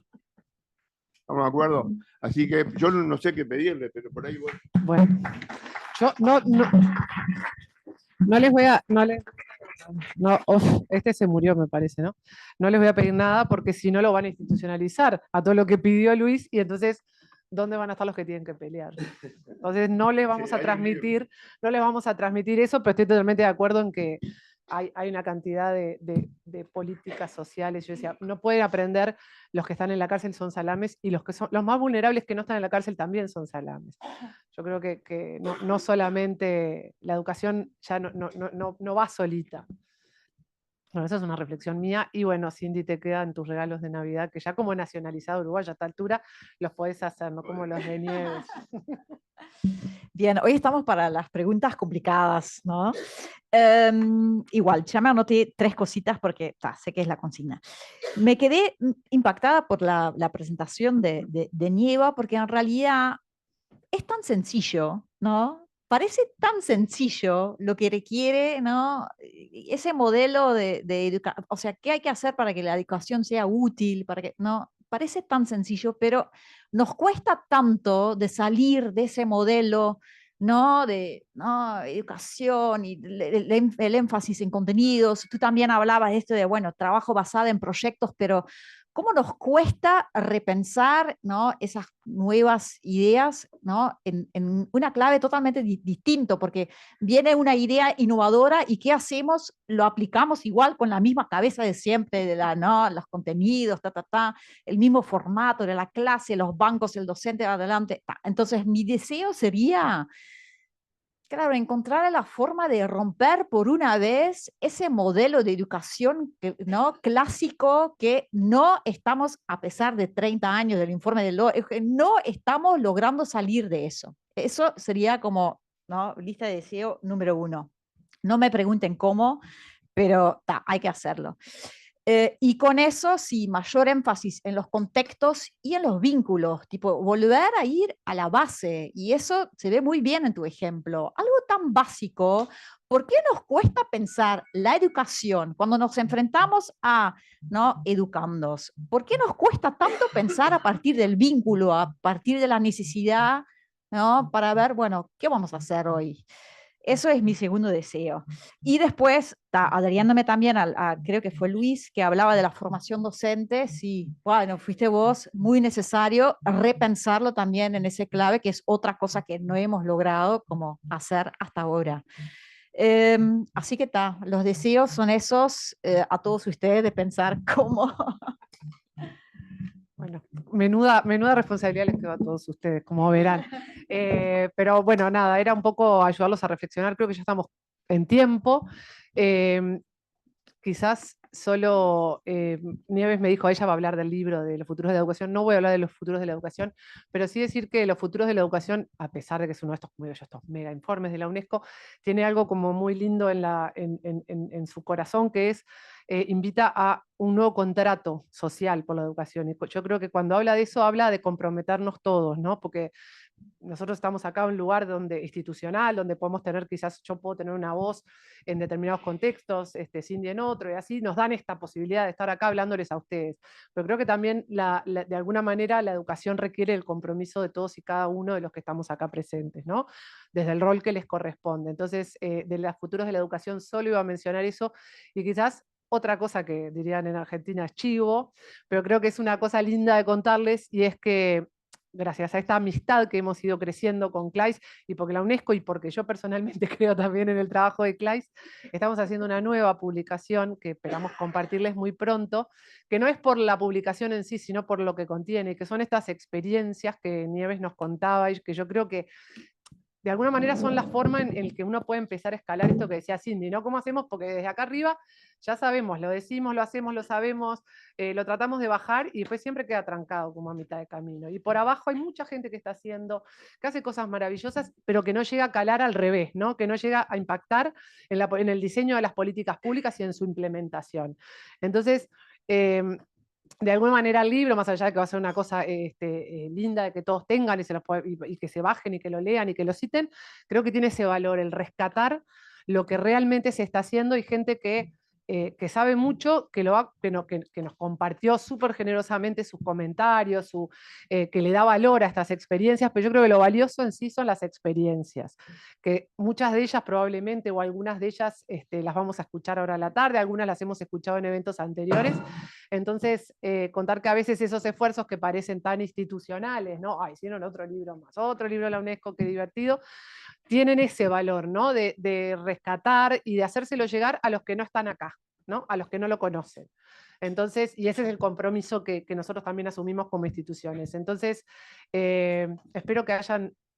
¿Estamos de acuerdo? Así que yo no sé qué pedirle, pero por ahí voy. Bueno, yo no les voy a... este se murió, me parece, ¿no? No les voy a pedir nada porque si no lo van a institucionalizar a todo lo que pidió Luis y entonces, ¿dónde van a estar los que tienen que pelear? Entonces no les vamos a transmitir eso, pero estoy totalmente de acuerdo en que hay una cantidad de políticas sociales. Yo decía, no pueden aprender, los que están en la cárcel son salames y los más vulnerables que no están en la cárcel también son salames. Yo creo que no solamente la educación ya no va solita. Bueno, esa es una reflexión mía. Y bueno, Cindy, te quedan tus regalos de Navidad, que ya como nacionalizado Uruguay a esta altura los podés hacer, no como los de Nieves. Bien, hoy estamos para las preguntas complicadas, ¿no? Igual, ya me anoté 3 cositas porque sé que es la consigna. Me quedé impactada por la presentación de Nieva, porque en realidad es tan sencillo, ¿no? Parece tan sencillo lo que requiere, ¿no? Ese modelo de educación, o sea, ¿qué hay que hacer para que la educación sea útil? Para que, ¿no? Parece tan sencillo, pero nos cuesta tanto de salir de ese modelo, ¿no? De educación y el énfasis en contenidos. Tú también hablabas de esto de, bueno, trabajo basado en proyectos, pero ¿cómo nos cuesta repensar, ¿no? Esas nuevas ideas, ¿no? en una clave totalmente distinto? Porque viene una idea innovadora y ¿qué hacemos? Lo aplicamos igual con la misma cabeza de siempre, ¿no? Los contenidos, el mismo formato de la clase, los bancos, el docente adelante. Entonces, mi deseo sería... Claro, encontrar la forma de romper por una vez ese modelo de educación, ¿no? Clásico, que no estamos, a pesar de 30 años del informe del no estamos logrando salir de eso. Eso sería como, ¿no? Lista de deseo número 1. No me pregunten cómo, pero hay que hacerlo. Y con eso, sí, mayor énfasis en los contextos y en los vínculos, tipo volver a ir a la base. Y eso se ve muy bien en tu ejemplo. Algo tan básico, ¿por qué nos cuesta pensar la educación cuando nos enfrentamos a, ¿no?, educandos? ¿Por qué nos cuesta tanto pensar a partir del vínculo, a partir de la necesidad, ¿no?, para ver, bueno, ¿qué vamos a hacer hoy? Eso es mi segundo deseo. Y después, adheriéndome también creo que fue Luis, que hablaba de la formación docente, sí, bueno, fuiste vos, muy necesario repensarlo también en ese clave, que es otra cosa que no hemos logrado como hacer hasta ahora. Así que los deseos son esos a todos ustedes de pensar cómo. Bueno, menuda responsabilidad les quedó a todos ustedes, como verán. Pero bueno, nada, era un poco ayudarlos a reflexionar. Creo que ya estamos en tiempo. Quizás solo Nieves me dijo, ella va a hablar del libro de los futuros de la educación. No voy a hablar de los futuros de la educación, pero sí decir que los futuros de la educación, a pesar de que es uno de estos mega informes de la UNESCO, tiene algo como muy lindo en su corazón, que es invita a un nuevo contrato social por la educación. Y yo creo que cuando habla de eso, habla de comprometernos todos, ¿no? Porque nosotros estamos acá en un lugar institucional, donde podemos tener, quizás yo puedo tener una voz en determinados contextos, Cindy en otro, y así nos dan esta posibilidad de estar acá hablándoles a ustedes. Pero creo que también, de alguna manera, la educación requiere el compromiso de todos y cada uno de los que estamos acá presentes, ¿no? Desde el rol que les corresponde. Entonces, de los futuros de la educación solo iba a mencionar eso, y quizás otra cosa que dirían en Argentina es chivo, pero creo que es una cosa linda de contarles, y es que gracias a esta amistad que hemos ido creciendo con CLAIS, y porque la UNESCO y porque yo personalmente creo también en el trabajo de CLAIS, estamos haciendo una nueva publicación que esperamos compartirles muy pronto, que no es por la publicación en sí, sino por lo que contiene, que son estas experiencias que Nieves nos contaba, y que yo creo que de alguna manera son la forma en la que uno puede empezar a escalar esto que decía Cindy, ¿no? ¿Cómo hacemos? Porque desde acá arriba ya sabemos, lo decimos, lo hacemos, lo sabemos, lo tratamos de bajar y después siempre queda trancado como a mitad de camino. Y por abajo hay mucha gente que está haciendo, que hace cosas maravillosas, pero que no llega a calar al revés, ¿no? Que no llega a impactar en el diseño de las políticas públicas y en su implementación. Entonces, de alguna manera el libro, más allá de que va a ser una cosa linda de que todos tengan y que se bajen y que lo lean y que lo citen, creo que tiene ese valor, el rescatar lo que realmente se está haciendo, y gente que sabe mucho, que nos compartió súper generosamente sus comentarios, que le da valor a estas experiencias, pero yo creo que lo valioso en sí son las experiencias, que muchas de ellas probablemente, o algunas de ellas las vamos a escuchar ahora a la tarde, algunas las hemos escuchado en eventos anteriores. Entonces, contar que a veces esos esfuerzos que parecen tan institucionales, ¿no? Ah, hicieron otro libro más, otro libro de la UNESCO, qué divertido, tienen ese valor, ¿no? De rescatar y de hacérselo llegar a los que no están acá, ¿no? A los que no lo conocen. Entonces, y ese es el compromiso que nosotros también asumimos como instituciones. Entonces, espero que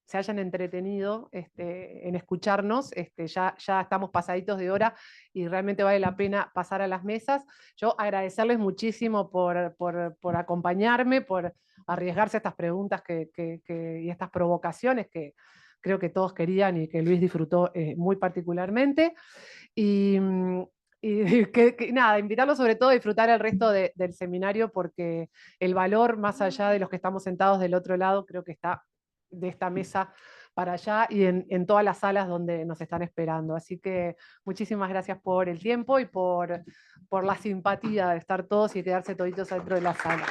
se hayan entretenido en escucharnos. Ya estamos pasaditos de hora y realmente vale la pena pasar a las mesas. Yo agradecerles muchísimo por acompañarme, por arriesgarse a estas preguntas y estas provocaciones que creo que todos querían y que Luis disfrutó muy particularmente. Y nada, invitarlos sobre todo a disfrutar el resto del seminario, porque el valor, más allá de los que estamos sentados del otro lado, creo que está de esta mesa para allá y en todas las salas donde nos están esperando. Así que muchísimas gracias por el tiempo y por la simpatía de estar todos y quedarse toditos dentro de la sala.